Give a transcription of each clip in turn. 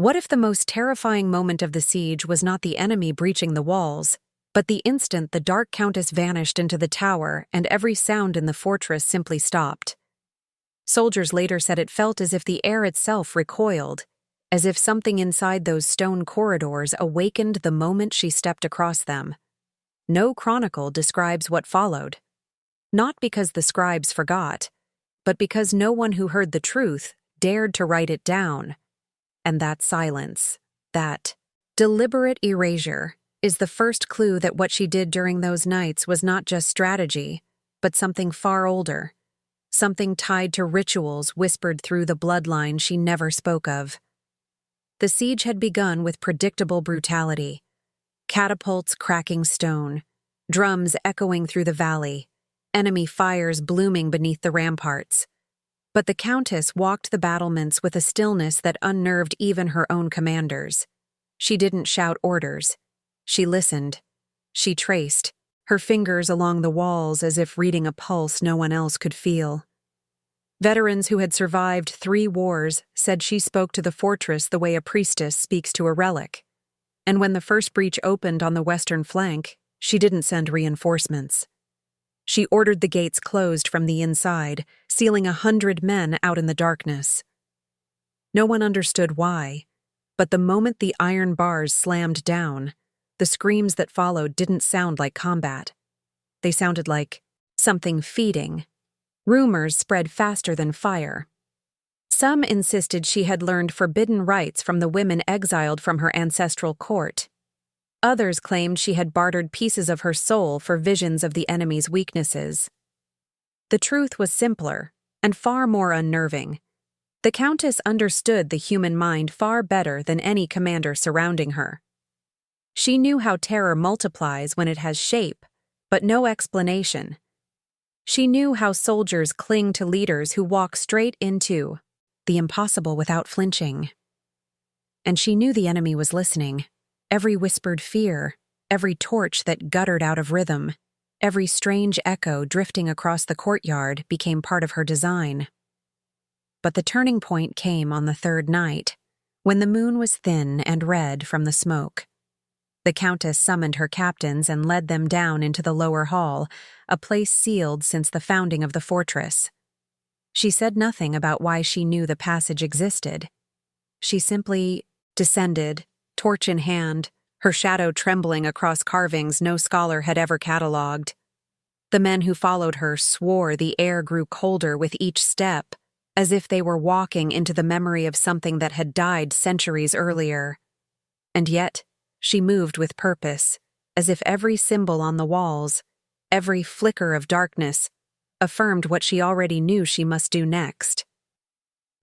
What if the most terrifying moment of the siege was not the enemy breaching the walls, but the instant the Dark Countess vanished into the tower and every sound in the fortress simply stopped? Soldiers later said it felt as if the air itself recoiled, as if something inside those stone corridors awakened the moment she stepped across them. No chronicle describes what followed. Not because the scribes forgot, but because no one who heard the truth dared to write it down. And that silence, that deliberate erasure, is the first clue that what she did during those nights was not just strategy, but something far older, something tied to rituals whispered through the bloodline she never spoke of. The siege had begun with predictable brutality, catapults cracking stone, drums echoing through the valley, enemy fires blooming beneath the ramparts. But the Countess walked the battlements with a stillness that unnerved even her own commanders. She didn't shout orders. She listened. She traced, her fingers along the walls as if reading a pulse no one else could feel. Veterans who had survived 3 wars said she spoke to the fortress the way a priestess speaks to a relic. And when the first breach opened on the western flank, she didn't send reinforcements. She ordered the gates closed from the inside, sealing 100 men out in the darkness. No one understood why, but the moment the iron bars slammed down, the screams that followed didn't sound like combat. They sounded like something feeding. Rumors spread faster than fire. Some insisted she had learned forbidden rites from the women exiled from her ancestral court. Others claimed she had bartered pieces of her soul for visions of the enemy's weaknesses. The truth was simpler and far more unnerving. The Countess understood the human mind far better than any commander surrounding her. She knew how terror multiplies when it has shape, but no explanation. She knew how soldiers cling to leaders who walk straight into the impossible without flinching. And she knew the enemy was listening. Every whispered fear, every torch that guttered out of rhythm, every strange echo drifting across the courtyard became part of her design. But the turning point came on the 3rd night, when the moon was thin and red from the smoke. The Countess summoned her captains and led them down into the lower hall, a place sealed since the founding of the fortress. She said nothing about why she knew the passage existed. She simply descended, torch in hand, her shadow trembling across carvings no scholar had ever catalogued. The men who followed her swore the air grew colder with each step, as if they were walking into the memory of something that had died centuries earlier. And yet, she moved with purpose, as if every symbol on the walls, every flicker of darkness, affirmed what she already knew she must do next.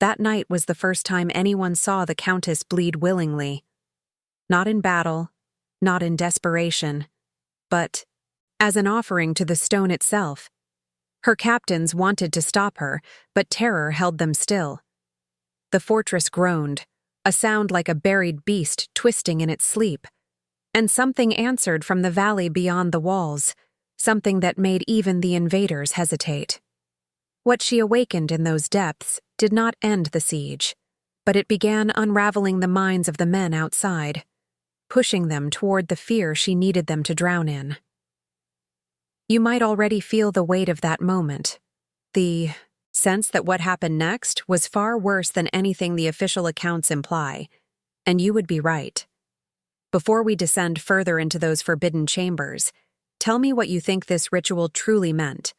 That night was the first time anyone saw the Countess bleed willingly. Not in battle, not in desperation, but as an offering to the stone itself. Her captains wanted to stop her, but terror held them still. The fortress groaned, a sound like a buried beast twisting in its sleep. And something answered from the valley beyond the walls, something that made even the invaders hesitate. What she awakened in those depths did not end the siege, but it began unraveling the minds of the men outside, pushing them toward the fear she needed them to drown in. You might already feel the weight of that moment, the sense that what happened next was far worse than anything the official accounts imply, and you would be right. Before we descend further into those forbidden chambers, tell me what you think this ritual truly meant.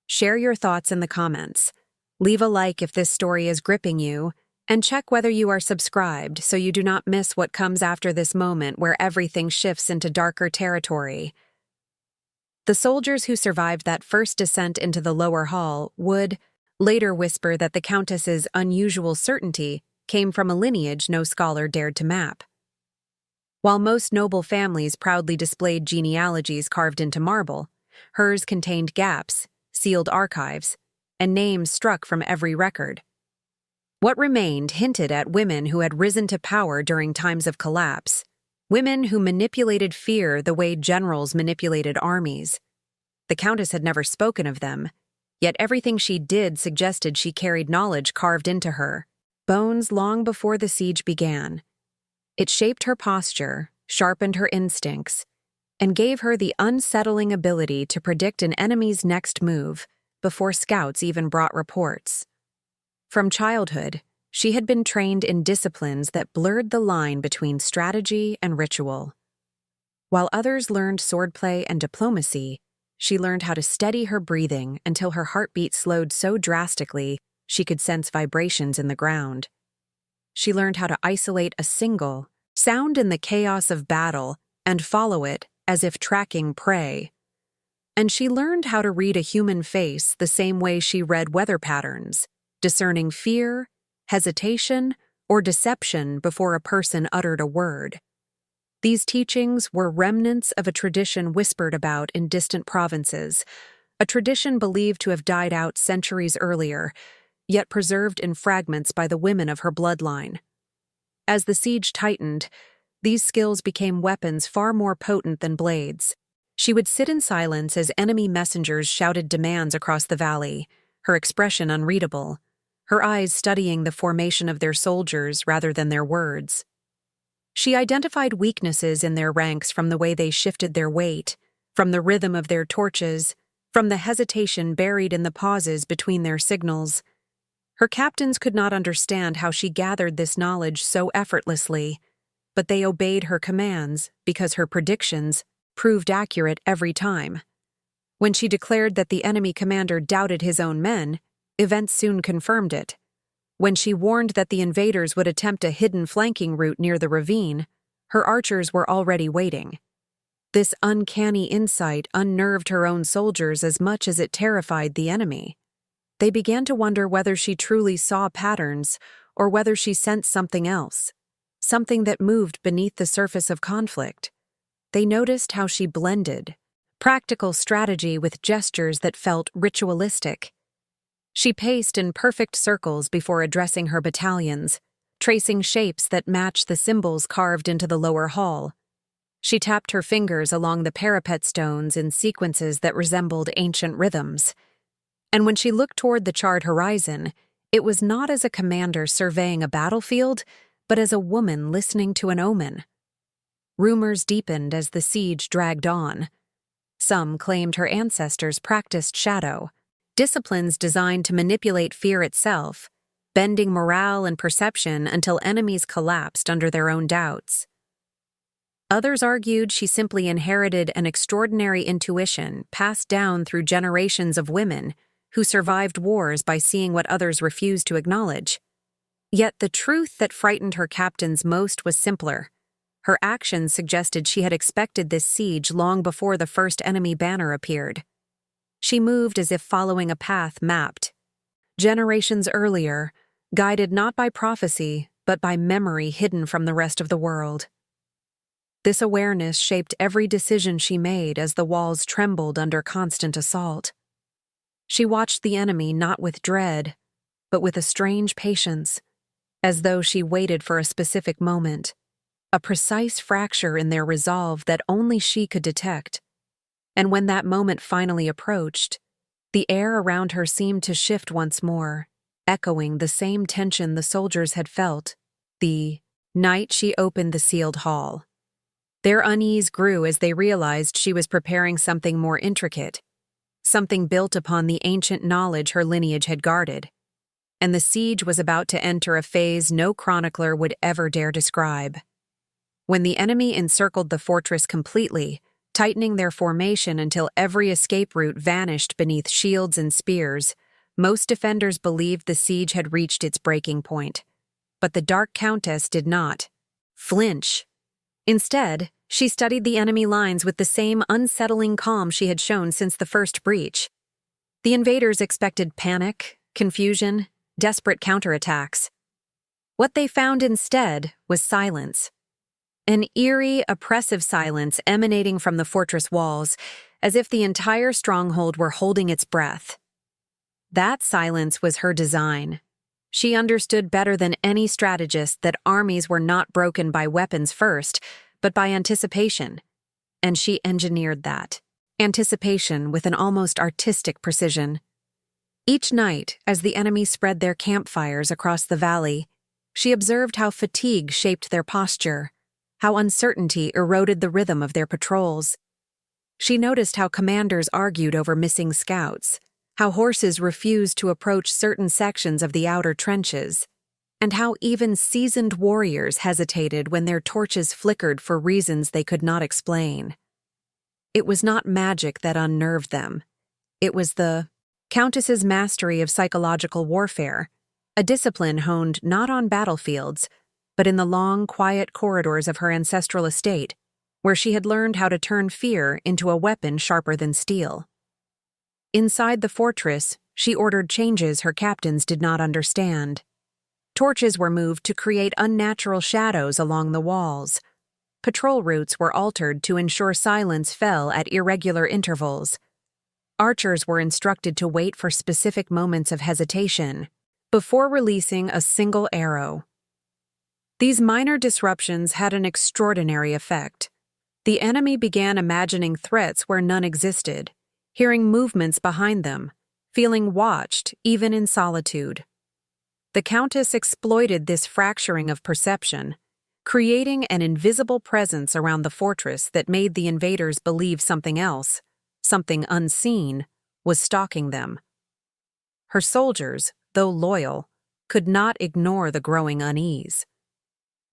Share your thoughts in the comments. Leave a like if this story is gripping you, and check whether you are subscribed so you do not miss what comes after this moment where everything shifts into darker territory. The soldiers who survived that first descent into the lower hall would later whisper that the Countess's unusual certainty came from a lineage no scholar dared to map. While most noble families proudly displayed genealogies carved into marble, hers contained gaps, sealed archives, and names struck from every record. What remained hinted at women who had risen to power during times of collapse, women who manipulated fear the way generals manipulated armies. The Countess had never spoken of them, yet everything she did suggested she carried knowledge carved into her, bones long before the siege began, It shaped her posture, sharpened her instincts, and gave her the unsettling ability to predict an enemy's next move before scouts even brought reports. From childhood, she had been trained in disciplines that blurred the line between strategy and ritual. While others learned swordplay and diplomacy, she learned how to steady her breathing until her heartbeat slowed so drastically she could sense vibrations in the ground. She learned how to isolate a single sound in the chaos of battle and follow it as if tracking prey. And she learned how to read a human face the same way she read weather patterns, discerning fear, hesitation, or deception before a person uttered a word. These teachings were remnants of a tradition whispered about in distant provinces, a tradition believed to have died out centuries earlier, yet preserved in fragments by the women of her bloodline. As the siege tightened, these skills became weapons far more potent than blades. She would sit in silence as enemy messengers shouted demands across the valley, her expression unreadable, her eyes studying the formation of their soldiers rather than their words. She identified weaknesses in their ranks from the way they shifted their weight, from the rhythm of their torches, from the hesitation buried in the pauses between their signals. Her captains could not understand how she gathered this knowledge so effortlessly, but they obeyed her commands because her predictions proved accurate every time. When she declared that the enemy commander doubted his own men, events soon confirmed it. When she warned that the invaders would attempt a hidden flanking route near the ravine, her archers were already waiting. This uncanny insight unnerved her own soldiers as much as it terrified the enemy. They began to wonder whether she truly saw patterns or whether she sensed something else, something that moved beneath the surface of conflict. They noticed how she blended practical strategy with gestures that felt ritualistic. She paced in perfect circles before addressing her battalions, tracing shapes that matched the symbols carved into the lower hall. She tapped her fingers along the parapet stones in sequences that resembled ancient rhythms. And when she looked toward the charred horizon, it was not as a commander surveying a battlefield, but as a woman listening to an omen. Rumors deepened as the siege dragged on. Some claimed her ancestors practiced shadow, disciplines designed to manipulate fear itself, bending morale and perception until enemies collapsed under their own doubts. Others argued she simply inherited an extraordinary intuition passed down through generations of women who survived wars by seeing what others refused to acknowledge. Yet the truth that frightened her captains most was simpler. Her actions suggested she had expected this siege long before the first enemy banner appeared. She moved as if following a path mapped. Generations earlier, guided not by prophecy, but by memory hidden from the rest of the world. This awareness shaped every decision she made as the walls trembled under constant assault. She watched the enemy not with dread, but with a strange patience, as though she waited for a specific moment, a precise fracture in their resolve that only she could detect. And when that moment finally approached, the air around her seemed to shift once more, echoing the same tension the soldiers had felt the night she opened the sealed hall. Their unease grew as they realized she was preparing something more intricate, something built upon the ancient knowledge her lineage had guarded. And the siege was about to enter a phase no chronicler would ever dare describe. When the enemy encircled the fortress completely, tightening their formation until every escape route vanished beneath shields and spears, most defenders believed the siege had reached its breaking point. But the Dark Countess did not flinch. Instead, she studied the enemy lines with the same unsettling calm she had shown since the first breach. The invaders expected panic, confusion, desperate counterattacks. What they found instead was silence. An eerie, oppressive silence emanating from the fortress walls, as if the entire stronghold were holding its breath. That silence was her design. She understood better than any strategist that armies were not broken by weapons first, but by anticipation. And she engineered that anticipation with an almost artistic precision. Each night, as the enemy spread their campfires across the valley, She observed how fatigue shaped their posture, how uncertainty eroded the rhythm of their patrols. She noticed how commanders argued over missing scouts, how horses refused to approach certain sections of the outer trenches, and how even seasoned warriors hesitated when their torches flickered for reasons they could not explain. It was not magic that unnerved them. It was the Countess's mastery of psychological warfare, a discipline honed not on battlefields, but in the long, quiet corridors of her ancestral estate, where she had learned how to turn fear into a weapon sharper than steel. Inside the fortress, she ordered changes her captains did not understand. Torches were moved to create unnatural shadows along the walls. Patrol routes were altered to ensure silence fell at irregular intervals. Archers were instructed to wait for specific moments of hesitation before releasing a single arrow. These minor disruptions had an extraordinary effect. The enemy began imagining threats where none existed, hearing movements behind them, feeling watched even in solitude. The Countess exploited this fracturing of perception, creating an invisible presence around the fortress that made the invaders believe something else, something unseen, was stalking them. Her soldiers, though loyal, could not ignore the growing unease.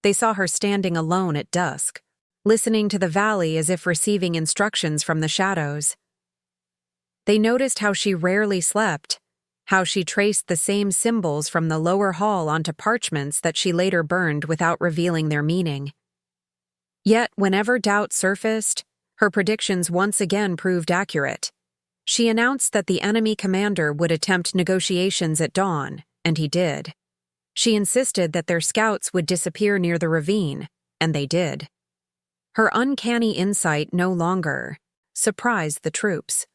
They saw her standing alone at dusk, listening to the valley as if receiving instructions from the shadows. They noticed how she rarely slept, how she traced the same symbols from the lower hall onto parchments that she later burned without revealing their meaning. Yet, whenever doubt surfaced, her predictions once again proved accurate. She announced that the enemy commander would attempt negotiations at dawn, and he did. She insisted that their scouts would disappear near the ravine, and they did. Her uncanny insight no longer surprised the troops.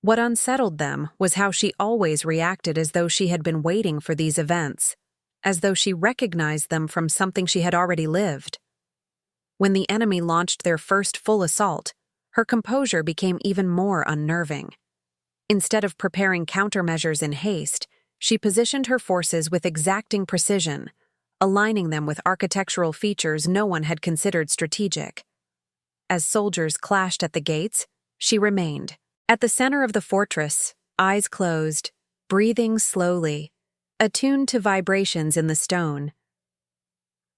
What unsettled them was how she always reacted as though she had been waiting for these events, as though she recognized them from something she had already lived. When the enemy launched their first full assault, her composure became even more unnerving. Instead of preparing countermeasures in haste, she positioned her forces with exacting precision, aligning them with architectural features no one had considered strategic. As soldiers clashed at the gates, she remained, at the center of the fortress, eyes closed, breathing slowly, attuned to vibrations in the stone.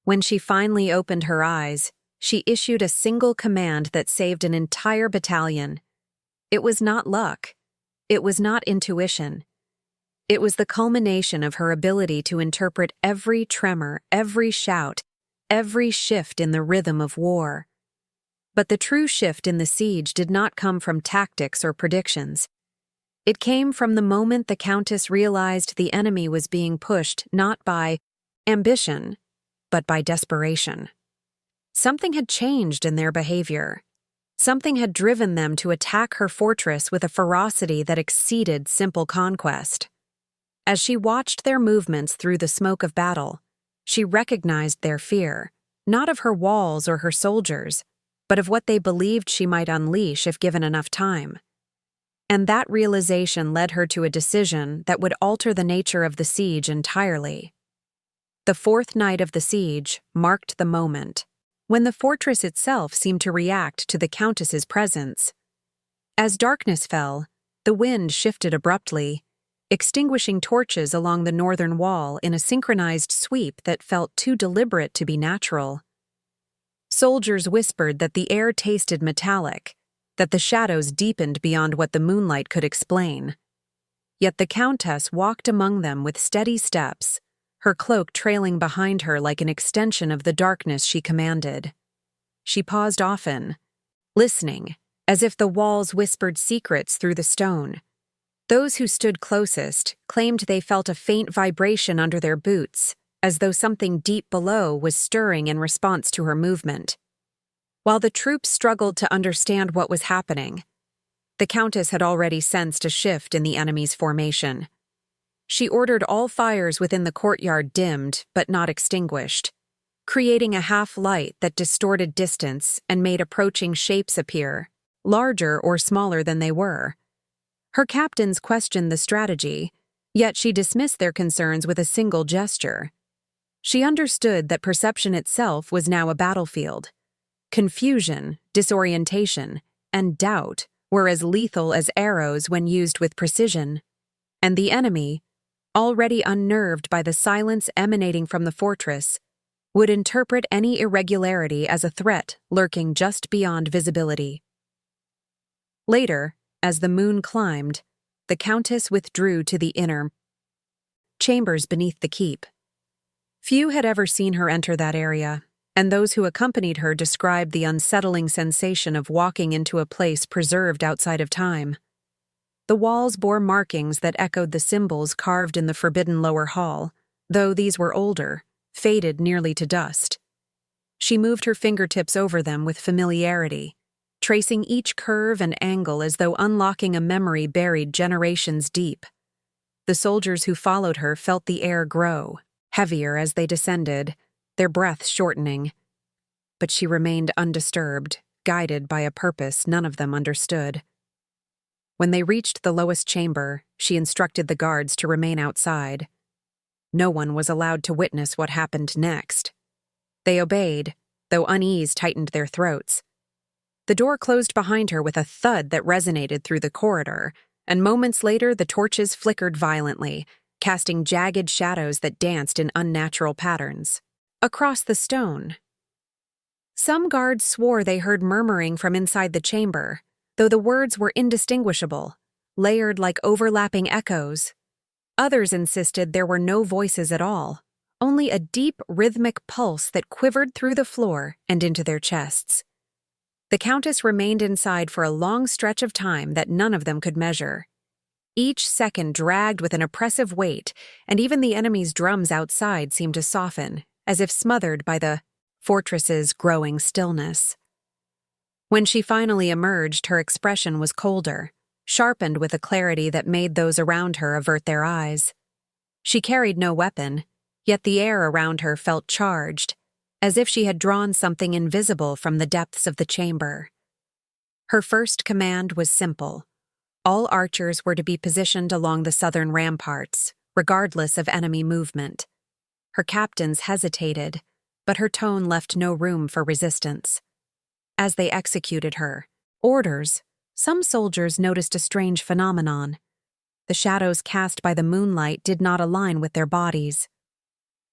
When she finally opened her eyes, she issued a single command that saved an entire battalion. It was not luck. It was not intuition. It was the culmination of her ability to interpret every tremor, every shout, every shift in the rhythm of war. But the true shift in the siege did not come from tactics or predictions. It came from the moment the Countess realized the enemy was being pushed not by ambition, but by desperation. Something had changed in their behavior. Something had driven them to attack her fortress with a ferocity that exceeded simple conquest. As she watched their movements through the smoke of battle, she recognized their fear, not of her walls or her soldiers, but of what they believed she might unleash if given enough time. And that realization led her to a decision that would alter the nature of the siege entirely. The fourth night of the siege marked the moment, when the fortress itself seemed to react to the Countess's presence. As darkness fell, the wind shifted abruptly, extinguishing torches along the northern wall in a synchronized sweep that felt too deliberate to be natural. Soldiers whispered that the air tasted metallic, that the shadows deepened beyond what the moonlight could explain. Yet the Countess walked among them with steady steps, her cloak trailing behind her like an extension of the darkness she commanded. She paused often, listening, as if the walls whispered secrets through the stone. Those who stood closest claimed they felt a faint vibration under their boots, as though something deep below was stirring in response to her movement. While the troops struggled to understand what was happening, the Countess had already sensed a shift in the enemy's formation. She ordered all fires within the courtyard dimmed but not extinguished, creating a half-light that distorted distance and made approaching shapes appear, larger or smaller than they were. Her captains questioned the strategy, yet she dismissed their concerns with a single gesture. She understood that perception itself was now a battlefield. Confusion, disorientation, and doubt were as lethal as arrows when used with precision. And the enemy, already unnerved by the silence emanating from the fortress, would interpret any irregularity as a threat lurking just beyond visibility. Later, as the moon climbed, the Countess withdrew to the inner chambers beneath the keep. Few had ever seen her enter that area, and those who accompanied her described the unsettling sensation of walking into a place preserved outside of time. The walls bore markings that echoed the symbols carved in the forbidden lower hall, though these were older, faded nearly to dust. She moved her fingertips over them with familiarity, tracing each curve and angle as though unlocking a memory buried generations deep. The soldiers who followed her felt the air grow, heavier as they descended, their breaths shortening. But she remained undisturbed, guided by a purpose none of them understood. When they reached the lowest chamber, she instructed the guards to remain outside. No one was allowed to witness what happened next. They obeyed, though unease tightened their throats. The door closed behind her with a thud that resonated through the corridor, and moments later the torches flickered violently, casting jagged shadows that danced in unnatural patterns. Across the stone. Some guards swore they heard murmuring from inside the chamber, though the words were indistinguishable, layered like overlapping echoes. Others insisted there were no voices at all, only a deep, rhythmic pulse that quivered through the floor and into their chests. The Countess remained inside for a long stretch of time that none of them could measure. Each second dragged with an oppressive weight, and even the enemy's drums outside seemed to soften, as if smothered by the fortress's growing stillness. When she finally emerged, her expression was colder, sharpened with a clarity that made those around her avert their eyes. She carried no weapon, yet the air around her felt charged, as if she had drawn something invisible from the depths of the chamber. Her first command was simple. All archers were to be positioned along the southern ramparts, regardless of enemy movement. Her captains hesitated, but her tone left no room for resistance. As they executed her orders, some soldiers noticed a strange phenomenon. The shadows cast by the moonlight did not align with their bodies.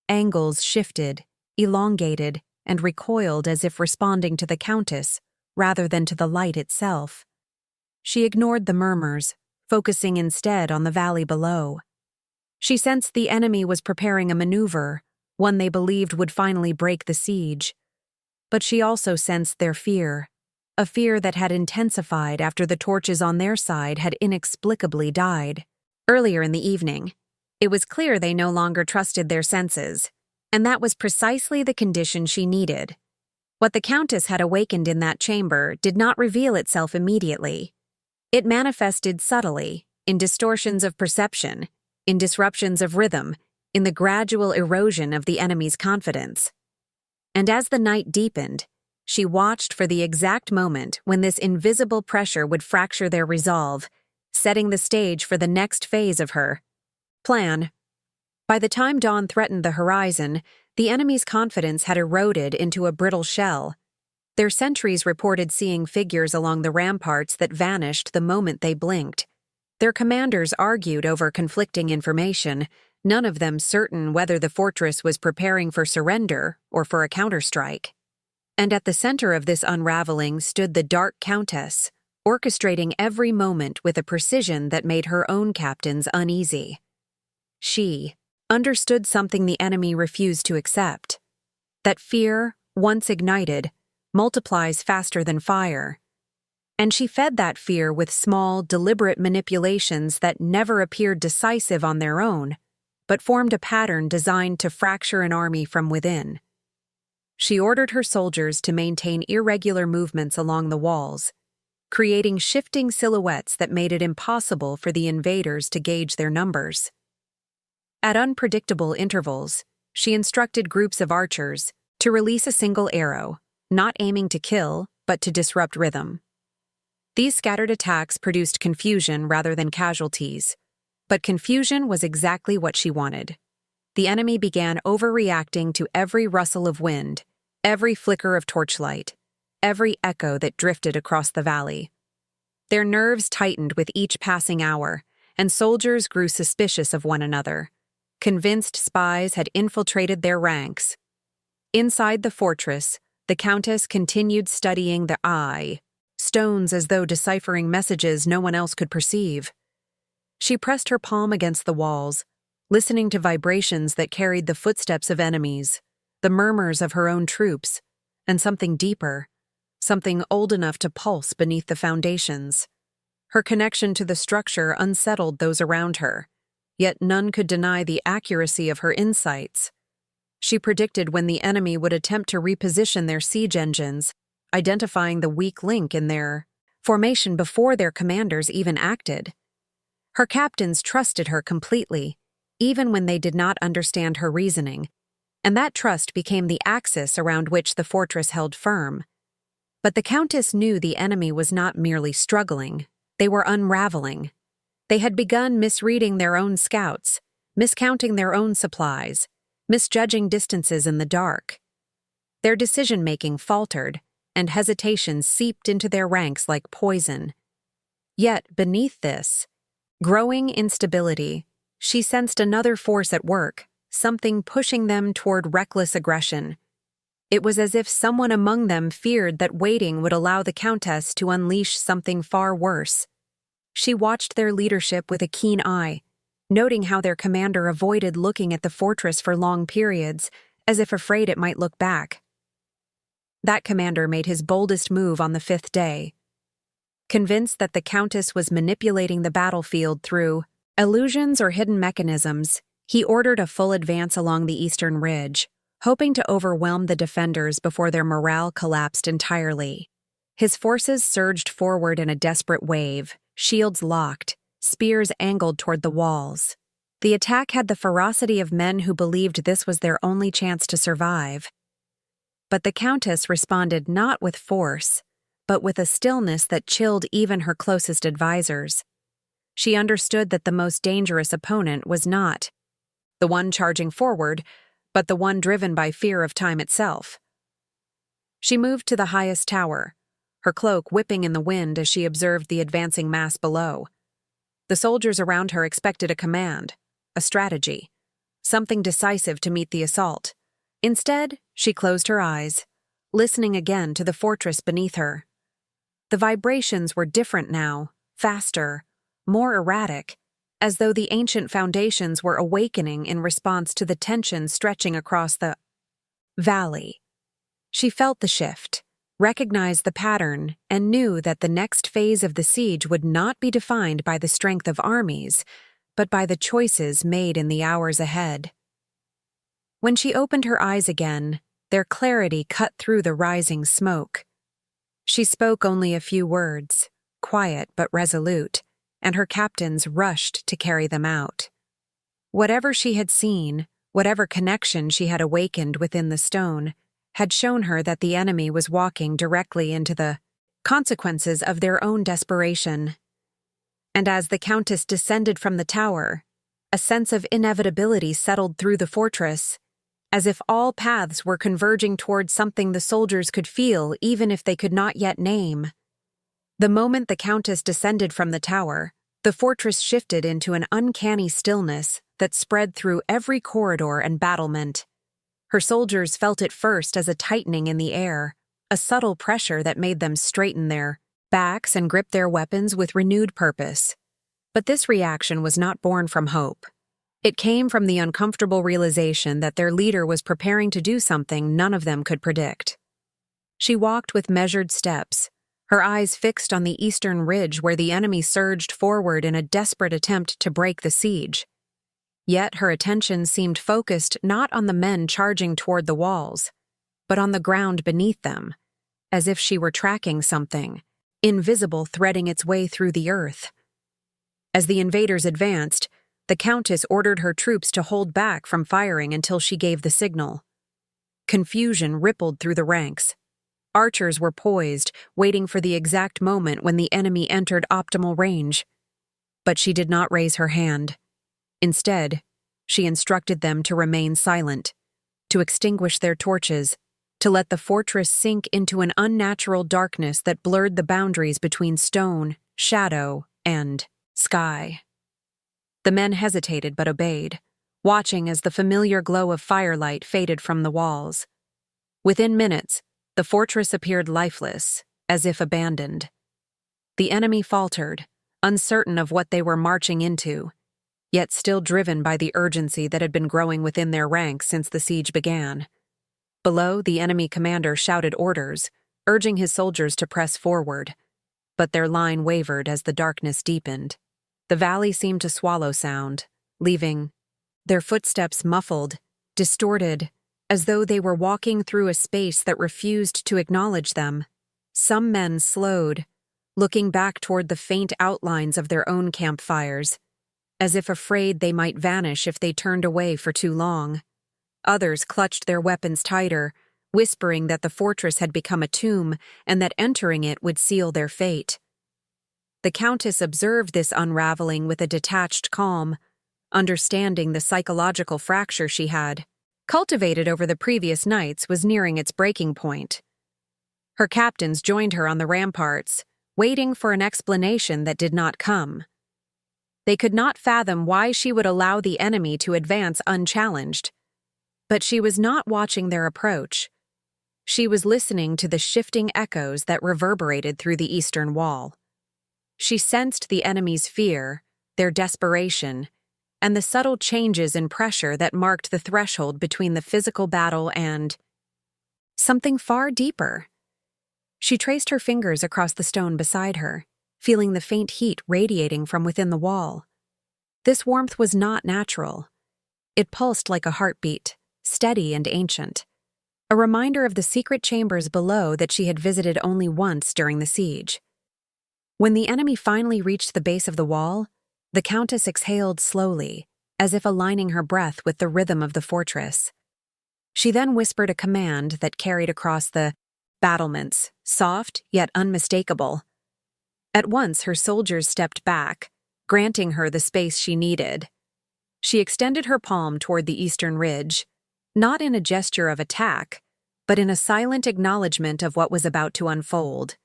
Angles shifted, elongated, and recoiled as if responding to the Countess, rather than to the light itself. She ignored the murmurs, focusing instead on the valley below. She sensed the enemy was preparing a maneuver, one they believed would finally break the siege. But she also sensed their fear, a fear that had intensified after the torches on their side had inexplicably died. Earlier in the evening, it was clear they no longer trusted their senses, and that was precisely the condition she needed. What the Countess had awakened in that chamber did not reveal itself immediately. It manifested subtly, in distortions of perception, in disruptions of rhythm, in the gradual erosion of the enemy's confidence. And as the night deepened, she watched for the exact moment when this invisible pressure would fracture their resolve, setting the stage for the next phase of her plan. By the time dawn threatened the horizon, the enemy's confidence had eroded into a brittle shell. Their sentries reported seeing figures along the ramparts that vanished the moment they blinked. Their commanders argued over conflicting information, none of them certain whether the fortress was preparing for surrender or for a counterstrike. And at the center of this unraveling stood the Dark Countess, orchestrating every moment with a precision that made her own captains uneasy. She understood something the enemy refused to accept: that fear, once ignited, multiplies faster than fire. And she fed that fear with small, deliberate manipulations that never appeared decisive on their own, but formed a pattern designed to fracture an army from within. She ordered her soldiers to maintain irregular movements along the walls, creating shifting silhouettes that made it impossible for the invaders to gauge their numbers. At unpredictable intervals, she instructed groups of archers to release a single arrow, not aiming to kill, but to disrupt rhythm. These scattered attacks produced confusion rather than casualties, but confusion was exactly what she wanted. the enemy began overreacting to every rustle of wind, every flicker of torchlight, every echo that drifted across the valley. Their nerves tightened with each passing hour, and soldiers grew suspicious of one another, convinced spies had infiltrated their ranks. Inside the fortress, the Countess continued studying the eye, stones as though deciphering messages no one else could perceive. She pressed her palm against the walls, listening to vibrations that carried the footsteps of enemies, the murmurs of her own troops, and something deeper, something old enough to pulse beneath the foundations. Her connection to the structure unsettled those around her, yet none could deny the accuracy of her insights. She predicted when the enemy would attempt to reposition their siege engines, identifying the weak link in their formation before their commanders even acted. Her captains trusted her completely, even when they did not understand her reasoning, and that trust became the axis around which the fortress held firm. But the Countess knew the enemy was not merely struggling, they were unraveling. They had begun misreading their own scouts, miscounting their own supplies, misjudging distances in the dark. Their decision-making faltered, and hesitation seeped into their ranks like poison. Yet, beneath this growing instability, she sensed another force at work, something pushing them toward reckless aggression. It was as if someone among them feared that waiting would allow the Countess to unleash something far worse. She watched their leadership with a keen eye, noting how their commander avoided looking at the fortress for long periods, as if afraid it might look back. That commander made his boldest move on the 5th day. Convinced that the Countess was manipulating the battlefield through illusions or hidden mechanisms, he ordered a full advance along the eastern ridge, hoping to overwhelm the defenders before their morale collapsed entirely. His forces surged forward in a desperate wave, shields locked, spears angled toward the walls. The attack had the ferocity of men who believed this was their only chance to survive. But the Countess responded not with force, but with a stillness that chilled even her closest advisors. She understood that the most dangerous opponent was not the one charging forward, but the one driven by fear of time itself. She moved to the highest tower, her cloak whipping in the wind as she observed the advancing mass below. The soldiers around her expected a command, a strategy, something decisive to meet the assault. Instead, she closed her eyes, listening again to the fortress beneath her. The vibrations were different now, faster, more erratic, as though the ancient foundations were awakening in response to the tension stretching across the valley. She felt the shift, recognized the pattern, and knew that the next phase of the siege would not be defined by the strength of armies, but by the choices made in the hours ahead. When she opened her eyes again, their clarity cut through the rising smoke. She spoke only a few words, quiet but resolute, and her captains rushed to carry them out. Whatever she had seen, whatever connection she had awakened within the stone, had shown her that the enemy was walking directly into the consequences of their own desperation. And as the Countess descended from the tower, a sense of inevitability settled through the fortress, as if all paths were converging toward something the soldiers could feel even if they could not yet name. The moment the Countess descended from the tower, the fortress shifted into an uncanny stillness that spread through every corridor and battlement. Her soldiers felt it first as a tightening in the air, a subtle pressure that made them straighten their backs and grip their weapons with renewed purpose. But this reaction was not born from hope. It came from the uncomfortable realization that their leader was preparing to do something none of them could predict. She walked with measured steps, her eyes fixed on the eastern ridge where the enemy surged forward in a desperate attempt to break the siege. Yet her attention seemed focused not on the men charging toward the walls, but on the ground beneath them, as if she were tracking something, invisible threading its way through the earth. As the invaders advanced, the Countess ordered her troops to hold back from firing until she gave the signal. Confusion rippled through the ranks. Archers were poised, waiting for the exact moment when the enemy entered optimal range. But she did not raise her hand. Instead, She instructed them to remain silent, to extinguish their torches, to let the fortress sink into an unnatural darkness that blurred the boundaries between stone, shadow, and sky. The men hesitated but obeyed, watching as the familiar glow of firelight faded from the walls. Within minutes, the fortress appeared lifeless, as if abandoned. The enemy faltered, uncertain of what they were marching into, yet still driven by the urgency that had been growing within their ranks since the siege began. Below, the enemy commander shouted orders, urging his soldiers to press forward. But their line wavered as the darkness deepened. The valley seemed to swallow sound, leaving their footsteps muffled, distorted, as though they were walking through a space that refused to acknowledge them. Some men slowed, looking back toward the faint outlines of their own campfires, as if afraid they might vanish if they turned away for too long. Others clutched their weapons tighter, whispering that the fortress had become a tomb and that entering it would seal their fate. The Countess observed this unraveling with a detached calm, understanding the psychological fracture she had, cultivated over the previous nights, was nearing its breaking point. Her captains joined her on the ramparts, waiting for an explanation that did not come. They could not fathom why she would allow the enemy to advance unchallenged. But she was not watching their approach. She was listening to the shifting echoes that reverberated through the eastern wall. She sensed the enemy's fear, their desperation, and the subtle changes in pressure that marked the threshold between the physical battle and something far deeper. She traced her fingers across the stone beside her, feeling the faint heat radiating from within the wall. This warmth was not natural. It pulsed like a heartbeat, steady and ancient, a reminder of the secret chambers below that she had visited only once during the siege. When the enemy finally reached the base of the wall, the Countess exhaled slowly, as if aligning her breath with the rhythm of the fortress. She then whispered a command that carried across the battlements, soft yet unmistakable. At once her soldiers stepped back, granting her the space she needed. She extended her palm toward the eastern ridge, not in a gesture of attack, but in a silent acknowledgement of what was about to unfold.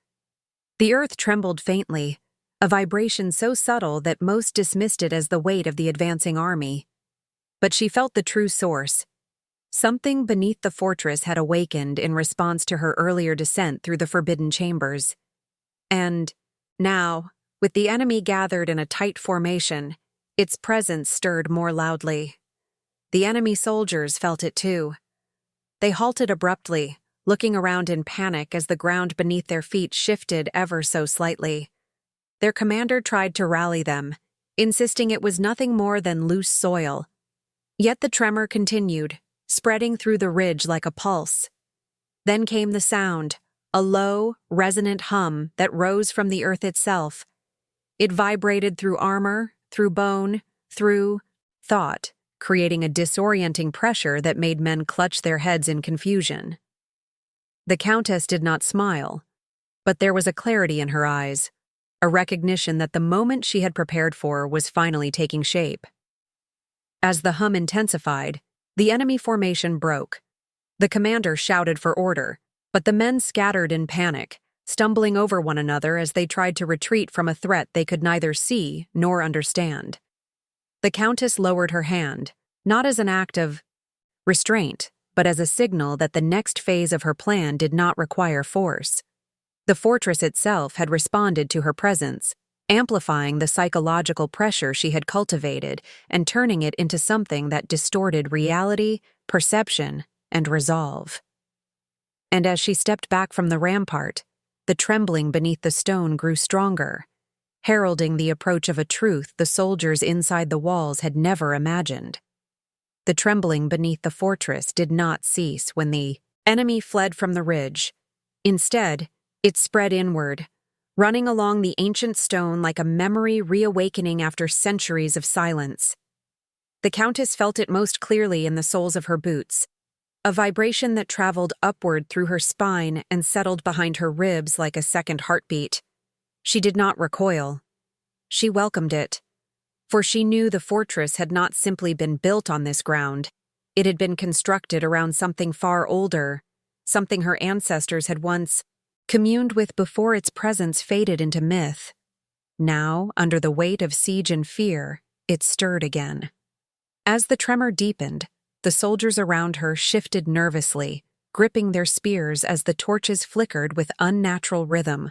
The earth trembled faintly, a vibration so subtle that most dismissed it as the weight of the advancing army. But she felt the true source. Something beneath the fortress had awakened in response to her earlier descent through the forbidden chambers. And now, with the enemy gathered in a tight formation, its presence stirred more loudly. The enemy soldiers felt it too. They halted abruptly, looking around in panic as the ground beneath their feet shifted ever so slightly. Their commander tried to rally them, insisting it was nothing more than loose soil. Yet the tremor continued, spreading through the ridge like a pulse. Then came the sound, a low, resonant hum that rose from the earth itself. It vibrated through armor, through bone, through thought, creating a disorienting pressure that made men clutch their heads in confusion. The Countess did not smile, but there was a clarity in her eyes, a recognition that the moment she had prepared for was finally taking shape. As the hum intensified, the enemy formation broke. The commander shouted for order, but the men scattered in panic, stumbling over one another as they tried to retreat from a threat they could neither see nor understand. The Countess lowered her hand, not as an act of restraint, but as a signal that the next phase of her plan did not require force. The fortress itself had responded to her presence, amplifying the psychological pressure she had cultivated and turning it into something that distorted reality, perception, and resolve. And as she stepped back from the rampart, the trembling beneath the stone grew stronger, heralding the approach of a truth the soldiers inside the walls had never imagined. The trembling beneath the fortress did not cease when the enemy fled from the ridge. Instead, it spread inward, running along the ancient stone like a memory reawakening after centuries of silence. The Countess felt it most clearly in the soles of her boots, a vibration that traveled upward through her spine and settled behind her ribs like a second heartbeat. She did not recoil. She welcomed it. For she knew the fortress had not simply been built on this ground, it had been constructed around something far older, something her ancestors had once communed with before its presence faded into myth. Now, under the weight of siege and fear, it stirred again. As the tremor deepened, the soldiers around her shifted nervously, gripping their spears as the torches flickered with unnatural rhythm.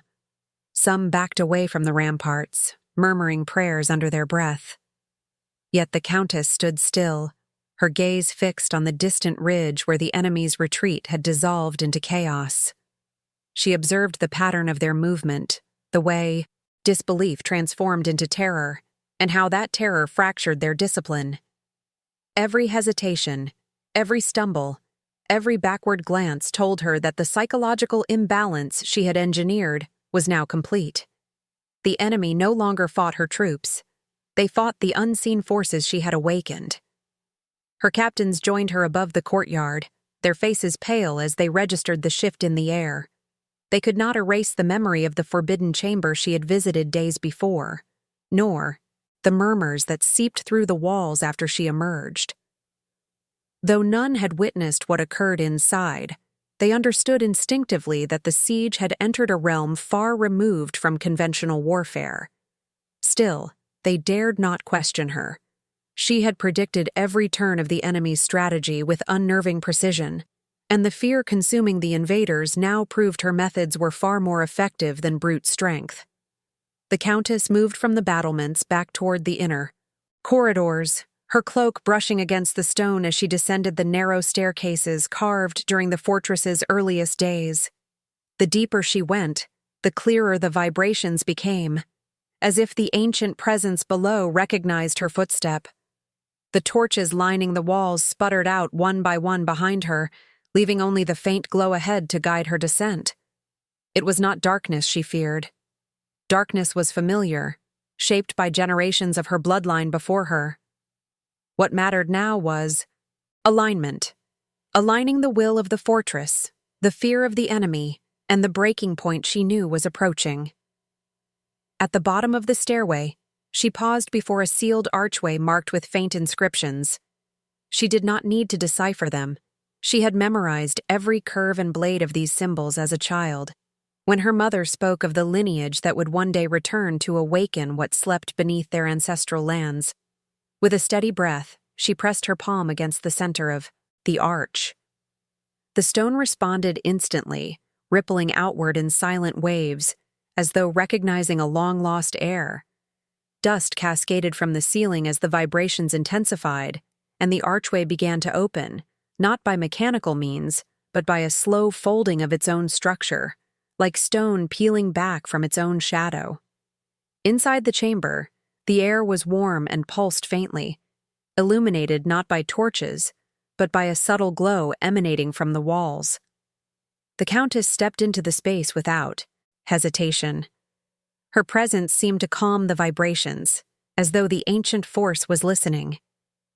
Some backed away from the ramparts, murmuring prayers under their breath. Yet the Countess stood still, her gaze fixed on the distant ridge where the enemy's retreat had dissolved into chaos. She observed the pattern of their movement, the way disbelief transformed into terror, and how that terror fractured their discipline. Every hesitation, every stumble, every backward glance told her that the psychological imbalance she had engineered was now complete. The enemy no longer fought her troops. They fought the unseen forces she had awakened. Her captains joined her above the courtyard, their faces pale as they registered the shift in the air. They could not erase the memory of the forbidden chamber she had visited days before, nor the murmurs that seeped through the walls after she emerged. Though none had witnessed what occurred inside, they understood instinctively that the siege had entered a realm far removed from conventional warfare. Still, they dared not question her. She had predicted every turn of the enemy's strategy with unnerving precision, and the fear consuming the invaders now proved her methods were far more effective than brute strength. The Countess moved from the battlements back toward the inner corridors, her cloak brushing against the stone as she descended the narrow staircases carved during the fortress's earliest days. The deeper she went, the clearer the vibrations became, as if the ancient presence below recognized her footstep. The torches lining the walls sputtered out one by one behind her, leaving only the faint glow ahead to guide her descent. It was not darkness she feared. Darkness was familiar, shaped by generations of her bloodline before her. What mattered now was alignment, aligning the will of the fortress, the fear of the enemy, and the breaking point she knew was approaching. At the bottom of the stairway, she paused before a sealed archway marked with faint inscriptions. She did not need to decipher them. She had memorized every curve and blade of these symbols as a child, when her mother spoke of the lineage that would one day return to awaken what slept beneath their ancestral lands. With a steady breath, she pressed her palm against the center of the arch. The stone responded instantly, rippling outward in silent waves, as though recognizing a long-lost air. Dust cascaded from the ceiling as the vibrations intensified, and the archway began to open, not by mechanical means, but by a slow folding of its own structure, like stone peeling back from its own shadow. Inside the chamber, the air was warm and pulsed faintly, illuminated not by torches, but by a subtle glow emanating from the walls. The Countess stepped into the space without hesitation. Her presence seemed to calm the vibrations, as though the ancient force was listening.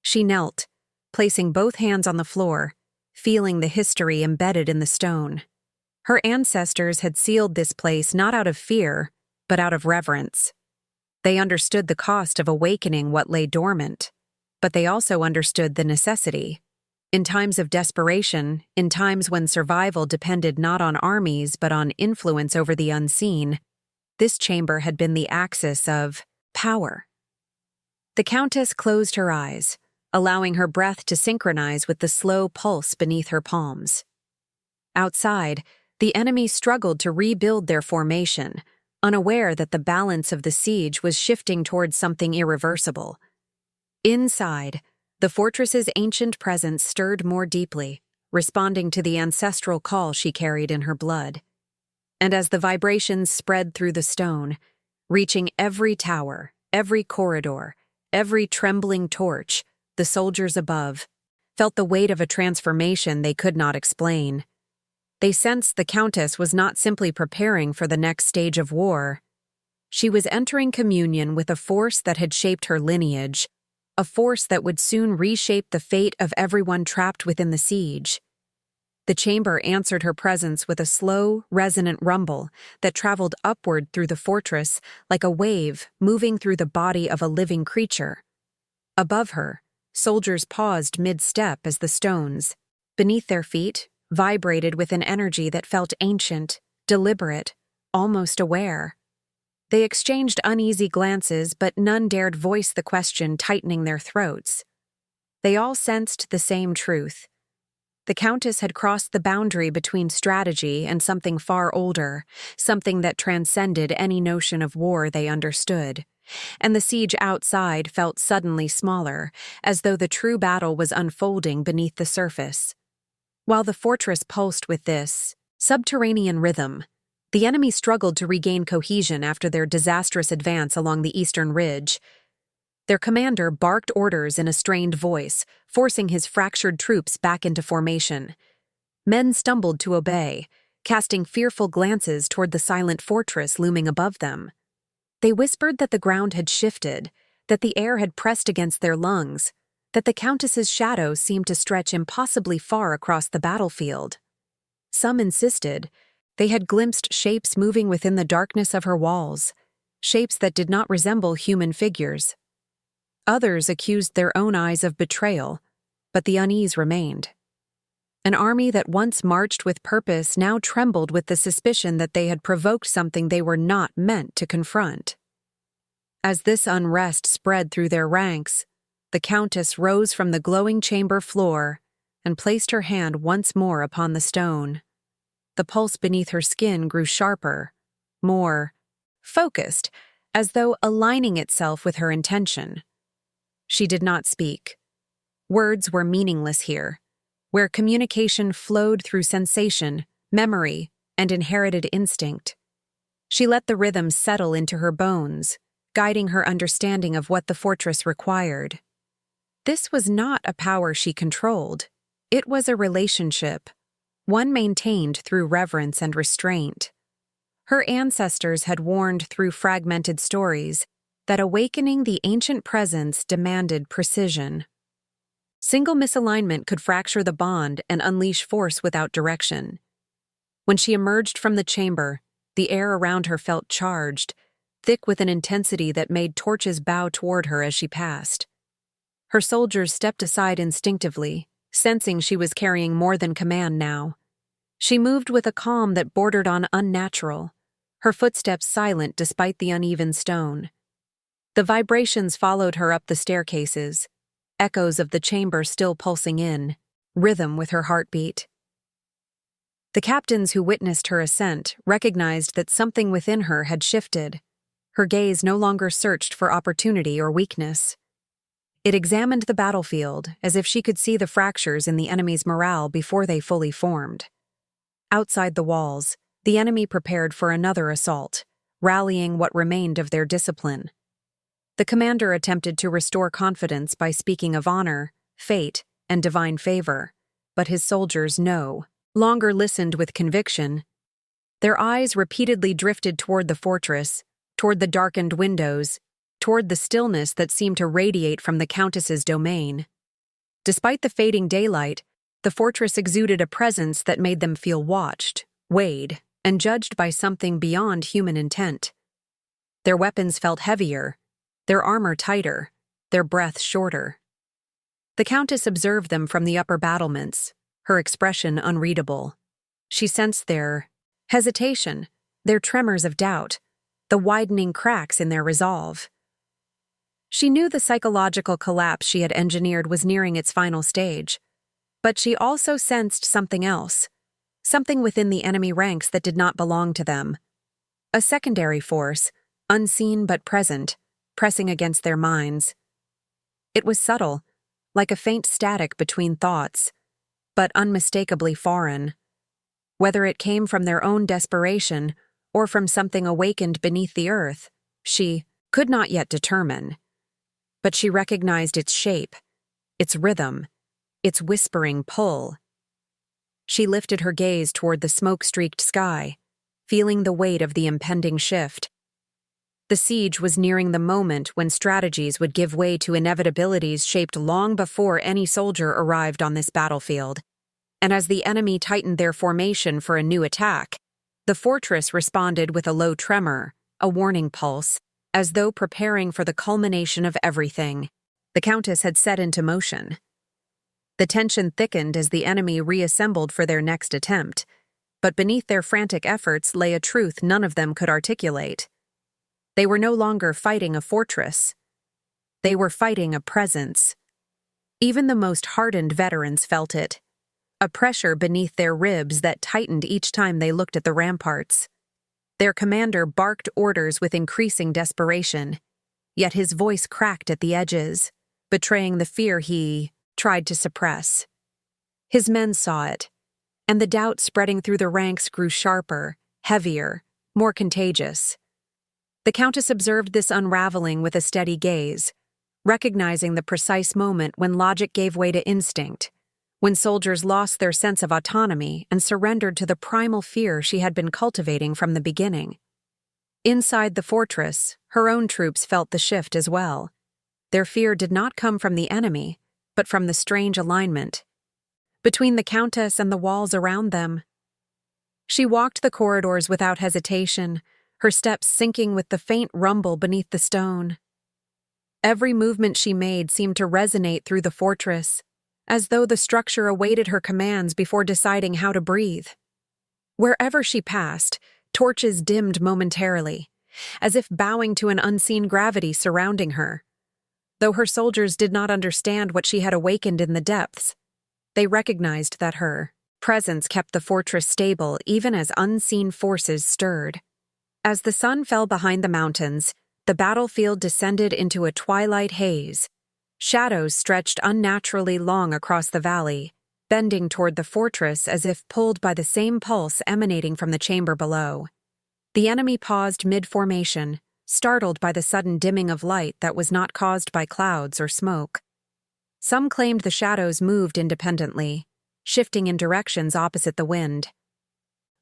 She knelt, placing both hands on the floor, feeling the history embedded in the stone. Her ancestors had sealed this place not out of fear, but out of reverence. They understood the cost of awakening what lay dormant, but they also understood the necessity. In times of desperation, in times when survival depended not on armies but on influence over the unseen, this chamber had been the axis of power. The Countess closed her eyes, allowing her breath to synchronize with the slow pulse beneath her palms. Outside, the enemy struggled to rebuild their formation, unaware that the balance of the siege was shifting towards something irreversible. Inside, the fortress's ancient presence stirred more deeply, responding to the ancestral call she carried in her blood. And as the vibrations spread through the stone, reaching every tower, every corridor, every trembling torch, the soldiers above felt the weight of a transformation they could not explain. They sensed the Countess was not simply preparing for the next stage of war. She was entering communion with a force that had shaped her lineage, a force that would soon reshape the fate of everyone trapped within the siege. The chamber answered her presence with a slow, resonant rumble that traveled upward through the fortress like a wave moving through the body of a living creature. Above her, soldiers paused mid-step as the stones, beneath their feet, vibrated with an energy that felt ancient, deliberate, almost aware. They exchanged uneasy glances, but none dared voice the question tightening their throats. They all sensed the same truth. The Countess had crossed the boundary between strategy and something far older, something that transcended any notion of war they understood. And the siege outside felt suddenly smaller, as though the true battle was unfolding beneath the surface. While the fortress pulsed with this subterranean rhythm, the enemy struggled to regain cohesion after their disastrous advance along the eastern ridge. Their commander barked orders in a strained voice, forcing his fractured troops back into formation. Men stumbled to obey, casting fearful glances toward the silent fortress looming above them. They whispered that the ground had shifted, that the air had pressed against their lungs, that the Countess's shadow seemed to stretch impossibly far across the battlefield. Some insisted they had glimpsed shapes moving within the darkness of her walls, shapes that did not resemble human figures. Others accused their own eyes of betrayal, but the unease remained. An army that once marched with purpose now trembled with the suspicion that they had provoked something they were not meant to confront. As this unrest spread through their ranks, the Countess rose from the glowing chamber floor and placed her hand once more upon the stone. The pulse beneath her skin grew sharper, more focused, as though aligning itself with her intention. She did not speak. Words were meaningless here, where communication flowed through sensation, memory, and inherited instinct. She let the rhythm settle into her bones, guiding her understanding of what the fortress required. This was not a power she controlled. It was a relationship, one maintained through reverence and restraint. Her ancestors had warned through fragmented stories that awakening the ancient presence demanded precision. Single misalignment could fracture the bond and unleash force without direction. When she emerged from the chamber, the air around her felt charged, thick with an intensity that made torches bow toward her as she passed. Her soldiers stepped aside instinctively, sensing she was carrying more than command now. She moved with a calm that bordered on unnatural, her footsteps silent despite the uneven stone. The vibrations followed her up the staircases, echoes of the chamber still pulsing in, rhythm with her heartbeat. The captains who witnessed her ascent recognized that something within her had shifted. Her gaze no longer searched for opportunity or weakness. It examined the battlefield as if she could see the fractures in the enemy's morale before they fully formed. Outside the walls, the enemy prepared for another assault, rallying what remained of their discipline. The commander attempted to restore confidence by speaking of honor, fate, and divine favor, but his soldiers no longer listened with conviction. Their eyes repeatedly drifted toward the fortress, toward the darkened windows, toward the stillness that seemed to radiate from the Countess's domain. Despite the fading daylight, the fortress exuded a presence that made them feel watched, weighed, and judged by something beyond human intent. Their weapons felt heavier, their armor tighter, their breath shorter. The Countess observed them from the upper battlements, her expression unreadable. She sensed their hesitation, their tremors of doubt, the widening cracks in their resolve. She knew the psychological collapse she had engineered was nearing its final stage, but she also sensed something else, something within the enemy ranks that did not belong to them. A secondary force, unseen but present, pressing against their minds. It was subtle, like a faint static between thoughts, but unmistakably foreign. Whether it came from their own desperation or from something awakened beneath the earth, she could not yet determine. But she recognized its shape, its rhythm, its whispering pull. She lifted her gaze toward the smoke-streaked sky, feeling the weight of the impending shift. The siege was nearing the moment when strategies would give way to inevitabilities shaped long before any soldier arrived on this battlefield. and as the enemy tightened their formation for a new attack, the fortress responded with a low tremor, a warning pulse, as though preparing for the culmination of everything the Countess had set into motion. The tension thickened as the enemy reassembled for their next attempt, but beneath their frantic efforts lay a truth none of them could articulate. They were no longer fighting a fortress. They were fighting a presence. Even the most hardened veterans felt it, a pressure beneath their ribs that tightened each time they looked at the ramparts. Their commander barked orders with increasing desperation, yet his voice cracked at the edges, betraying the fear he tried to suppress. His men saw it, and the doubt spreading through the ranks grew sharper, heavier, more contagious. The Countess observed this unraveling with a steady gaze, recognizing the precise moment when logic gave way to instinct, when soldiers lost their sense of autonomy and surrendered to the primal fear she had been cultivating from the beginning. Inside the fortress, her own troops felt the shift as well. Their fear did not come from the enemy, but from the strange alignment between the Countess and the walls around them. She walked the corridors without hesitation, her steps sinking with the faint rumble beneath the stone. Every movement she made seemed to resonate through the fortress, as though the structure awaited her commands before deciding how to breathe. Wherever she passed, torches dimmed momentarily, as if bowing to an unseen gravity surrounding her. Though her soldiers did not understand what she had awakened in the depths, they recognized that her presence kept the fortress stable even as unseen forces stirred. As the sun fell behind the mountains, the battlefield descended into a twilight haze. Shadows stretched unnaturally long across the valley, bending toward the fortress as if pulled by the same pulse emanating from the chamber below. The enemy paused mid-formation, startled by the sudden dimming of light that was not caused by clouds or smoke. Some claimed the shadows moved independently, shifting in directions opposite the wind.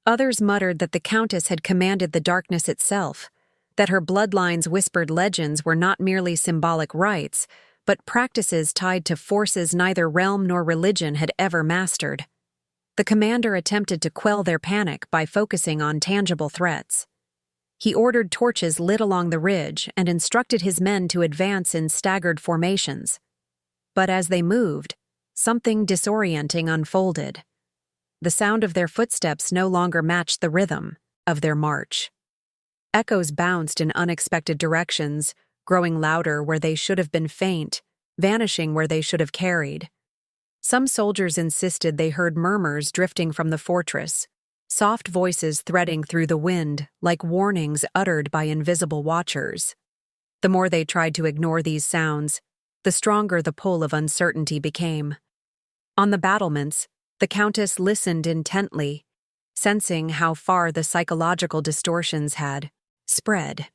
Others muttered that the Countess had commanded the darkness itself, that her bloodlines whispered legends were not merely symbolic rites, but practices tied to forces neither realm nor religion had ever mastered. The commander attempted to quell their panic by focusing on tangible threats. He ordered torches lit along the ridge and instructed his men to advance in staggered formations. But as they moved, something disorienting unfolded. The sound of their footsteps no longer matched the rhythm of their march. Echoes bounced in unexpected directions, growing louder where they should have been faint, vanishing where they should have carried. Some soldiers insisted they heard murmurs drifting from the fortress, soft voices threading through the wind like warnings uttered by invisible watchers. The more they tried to ignore these sounds, the stronger the pull of uncertainty became. On the battlements, the Countess listened intently, sensing how far the psychological distortions had spread.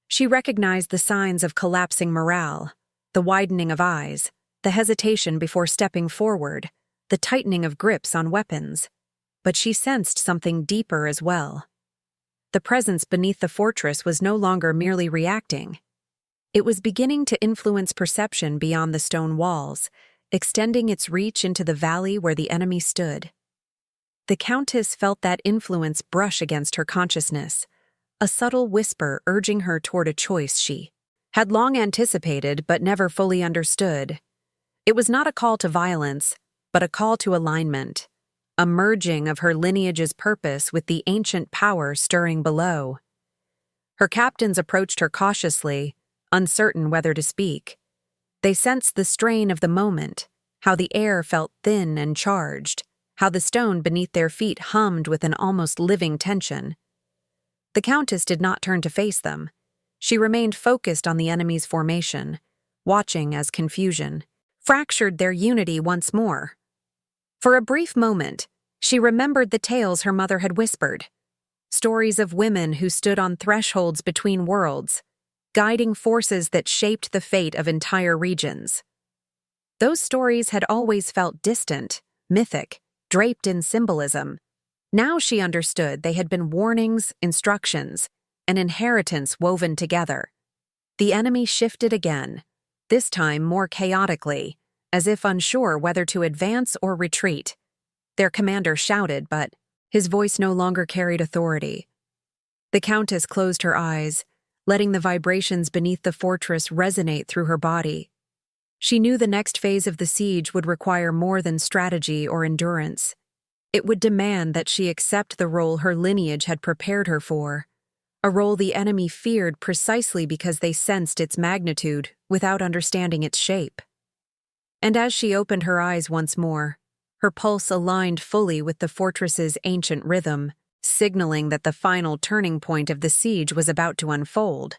She recognized the signs of collapsing morale, the widening of eyes, the hesitation before stepping forward, the tightening of grips on weapons. But she sensed something deeper as well. The presence beneath the fortress was no longer merely reacting. It was beginning to influence perception beyond the stone walls, extending its reach into the valley where the enemy stood. The Countess felt that influence brush against her consciousness, a subtle whisper urging her toward a choice she had long anticipated but never fully understood. It was not a call to violence, but a call to alignment, a merging of her lineage's purpose with the ancient power stirring below. Her captains approached her cautiously, uncertain whether to speak. They sensed the strain of the moment, how the air felt thin and charged, how the stone beneath their feet hummed with an almost living tension. The Countess did not turn to face them. She remained focused on the enemy's formation, watching as confusion fractured their unity once more. For a brief moment, she remembered the tales her mother had whispered, stories of women who stood on thresholds between worlds, guiding forces that shaped the fate of entire regions. Those stories had always felt distant, mythic, draped in symbolism. Now she understood they had been warnings, instructions, an inheritance woven together. The enemy shifted again, this time more chaotically, as if unsure whether to advance or retreat. Their commander shouted, but his voice no longer carried authority. The Countess closed her eyes, letting the vibrations beneath the fortress resonate through her body. She knew the next phase of the siege would require more than strategy or endurance. It would demand that she accept the role her lineage had prepared her for, a role the enemy feared precisely because they sensed its magnitude without understanding its shape. And as she opened her eyes once more, her pulse aligned fully with the fortress's ancient rhythm, signaling that the final turning point of the siege was about to unfold.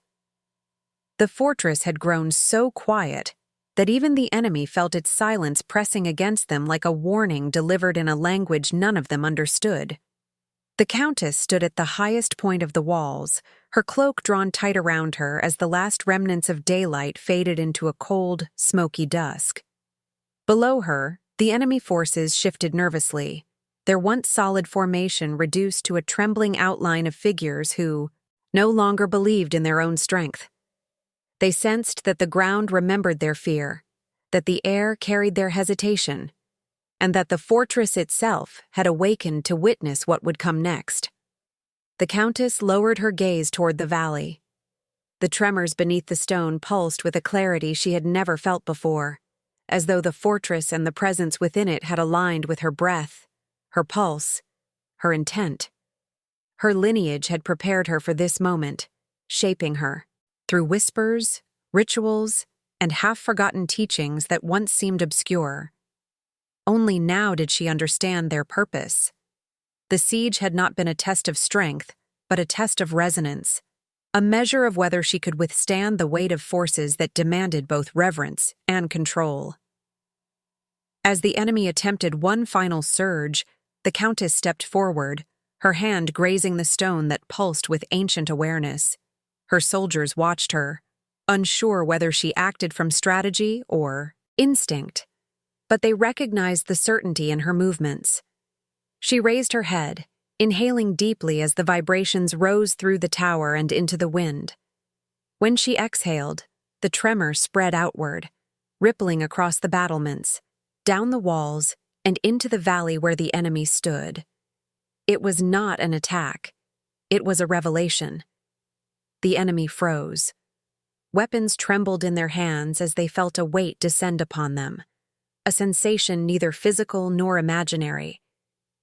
The fortress had grown so quiet that even the enemy felt its silence pressing against them like a warning delivered in a language none of them understood. The Countess stood at the highest point of the walls, her cloak drawn tight around her as the last remnants of daylight faded into a cold, smoky dusk. Below her, the enemy forces shifted nervously, their once solid formation reduced to a trembling outline of figures who no longer believed in their own strength. They sensed that the ground remembered their fear, that the air carried their hesitation, and that the fortress itself had awakened to witness what would come next. The Countess lowered her gaze toward the valley. The tremors beneath the stone pulsed with a clarity she had never felt before, as though the fortress and the presence within it had aligned with her breath, her pulse, her intent. Her lineage had prepared her for this moment, shaping her, through whispers, rituals, and half-forgotten teachings that once seemed obscure. Only now did she understand their purpose. The siege had not been a test of strength, but a test of resonance, a measure of whether she could withstand the weight of forces that demanded both reverence and control. As the enemy attempted one final surge, the Countess stepped forward, her hand grazing the stone that pulsed with ancient awareness. Her soldiers watched her, unsure whether she acted from strategy or instinct, but they recognized the certainty in her movements. She raised her head, inhaling deeply as the vibrations rose through the tower and into the wind. When she exhaled, the tremor spread outward, rippling across the battlements, down the walls, and into the valley where the enemy stood. It was not an attack. It was a revelation. The enemy froze. Weapons trembled in their hands as they felt a weight descend upon them, a sensation neither physical nor imaginary.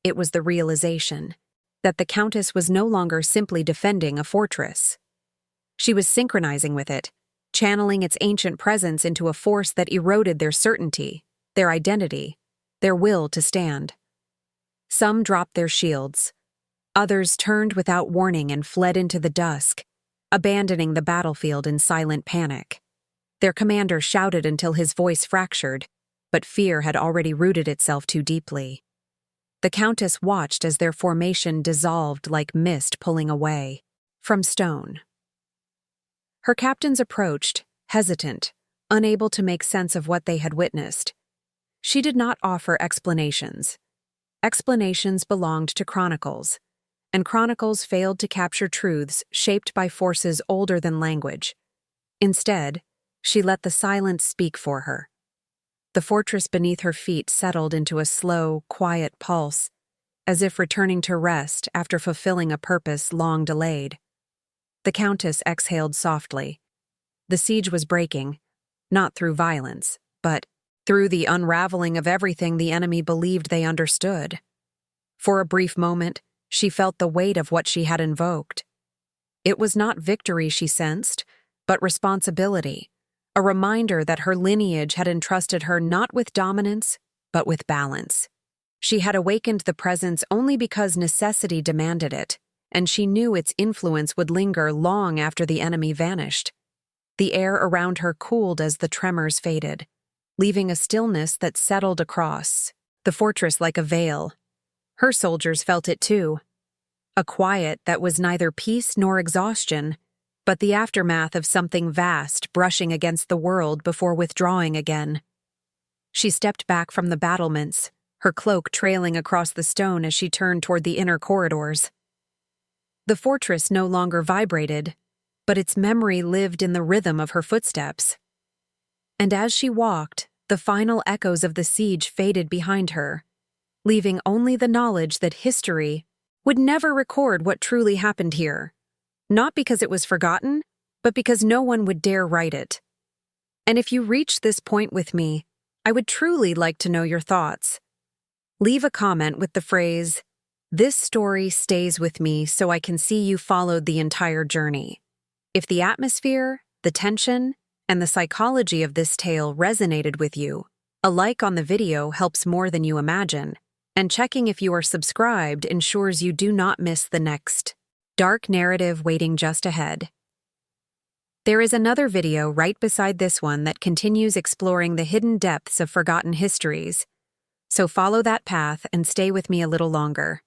It was the realization that the Countess was no longer simply defending a fortress. She was synchronizing with it, channeling its ancient presence into a force that eroded their certainty, their identity, their will to stand. Some dropped their shields. Others turned without warning and fled into the dusk, abandoning the battlefield in silent panic. Their commander shouted until his voice fractured, but fear had already rooted itself too deeply. The Countess watched as their formation dissolved like mist pulling away from stone. Her captains approached, hesitant, unable to make sense of what they had witnessed. She did not offer explanations. Explanations belonged to chronicles, and chronicles failed to capture truths shaped by forces older than language. Instead, she let the silence speak for her. The fortress beneath her feet settled into a slow, quiet pulse, as if returning to rest after fulfilling a purpose long delayed. The Countess exhaled softly. The siege was breaking, not through violence, but through the unraveling of everything the enemy believed they understood. For a brief moment, she felt the weight of what she had invoked. It was not victory she sensed, but responsibility, a reminder that her lineage had entrusted her not with dominance, but with balance. She had awakened the presence only because necessity demanded it, and she knew its influence would linger long after the enemy vanished. The air around her cooled as the tremors faded, leaving a stillness that settled across the fortress like a veil. Her soldiers felt it too, a quiet that was neither peace nor exhaustion, but the aftermath of something vast brushing against the world before withdrawing again. She stepped back from the battlements, her cloak trailing across the stone as she turned toward the inner corridors. The fortress no longer vibrated, but its memory lived in the rhythm of her footsteps. And as she walked, the final echoes of the siege faded behind her, leaving only the knowledge that history would never record what truly happened here. Not because it was forgotten, but because no one would dare write it. And if you reach this point with me, I would truly like to know your thoughts. Leave a comment with the phrase, "This story stays with me so I can see you followed the entire journey." If the atmosphere, the tension, and the psychology of this tale resonated with you, a like on the video helps more than you imagine, and checking if you are subscribed ensures you do not miss the next dark narrative waiting just ahead. There is another video right beside this one that continues exploring the hidden depths of forgotten histories, so follow that path and stay with me a little longer.